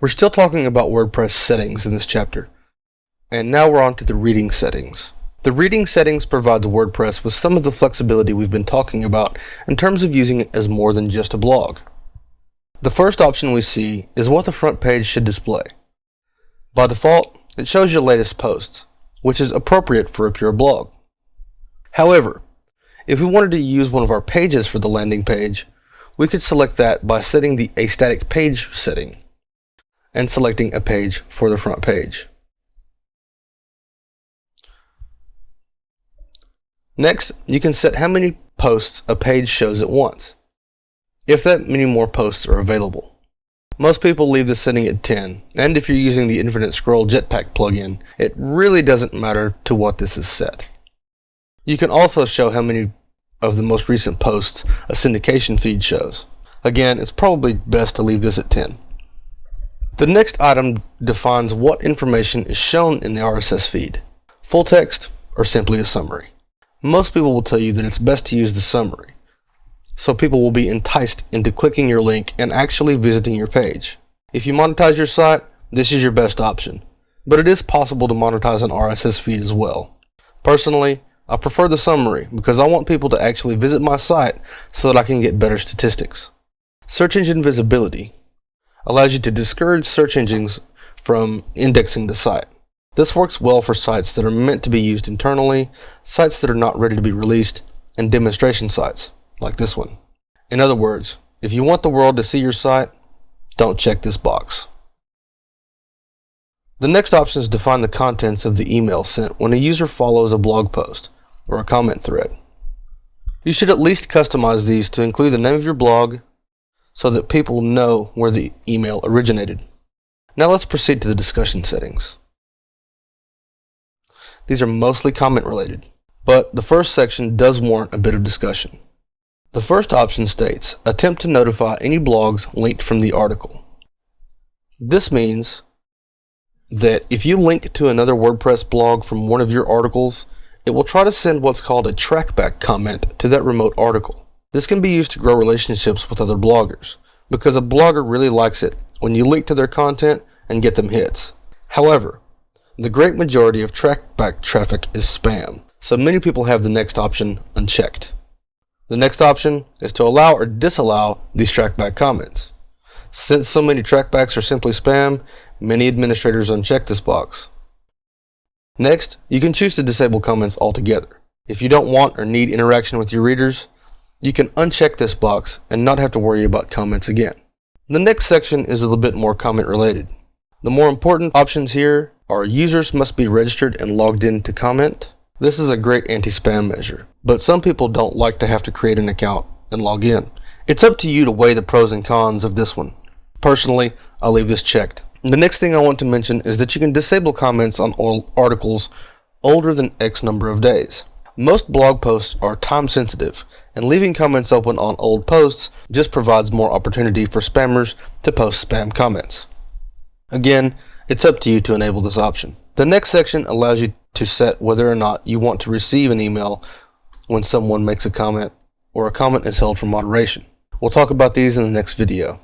We're still talking about WordPress settings in this chapter, and now we're on to the reading settings. The reading settings provides WordPress with some of the flexibility we've been talking about in terms of using it as more than just a blog. The first option we see is what the front page should display. By default, it shows your latest posts, which is appropriate for a pure blog. However, if we wanted to use one of our pages for the landing page, we could select that by setting the A Static Page setting and selecting a page for the front page. Next, you can set how many posts a page shows at once, if that many more posts are available. Most people leave this setting at 10, and if you're using the Infinite Scroll Jetpack plugin, it really doesn't matter to what this is set. You can also show how many of the most recent posts a syndication feed shows. Again, it's probably best to leave this at 10. The next item defines what information is shown in the RSS feed, full text or simply a summary. Most people will tell you that it's best to use the summary, so people will be enticed into clicking your link and actually visiting your page. If you monetize your site, this is your best option, but it is possible to monetize an RSS feed as well. Personally, I prefer the summary because I want people to actually visit my site so that I can get better statistics. Search engine visibility allows you to discourage search engines from indexing the site. This works well for sites that are meant to be used internally, sites that are not ready to be released, and demonstration sites, like this one. In other words, if you want the world to see your site, don't check this box. The next option is define the contents of the email sent when a user follows a blog post or a comment thread. You should at least customize these to include the name of your blog so that people know where the email originated. Now let's proceed to the discussion settings. These are mostly comment related, but the first section does warrant a bit of discussion. The first option states, attempt to notify any blogs linked from the article. This means that if you link to another WordPress blog from one of your articles, it will try to send what's called a trackback comment to that remote article. This can be used to grow relationships with other bloggers, because a blogger really likes it when you link to their content and get them hits. However, the great majority of trackback traffic is spam, so many people have the next option unchecked. The next option is to allow or disallow these trackback comments. Since so many trackbacks are simply spam, many administrators uncheck this box. Next, you can choose to disable comments altogether. If you don't want or need interaction with your readers, you can uncheck this box and not have to worry about comments again. The next section is a little bit more comment related. The more important options here are users must be registered and logged in to comment. This is a great anti-spam measure, but some people don't like to have to create an account and log in. It's up to you to weigh the pros and cons of this one. Personally, I'll leave this checked. The next thing I want to mention is that you can disable comments on all articles older than X number of days. Most blog posts are time sensitive, and leaving comments open on old posts just provides more opportunity for spammers to post spam comments. Again, it's up to you to enable this option. The next section allows you to set whether or not you want to receive an email when someone makes a comment or a comment is held for moderation. We'll talk about these in the next video.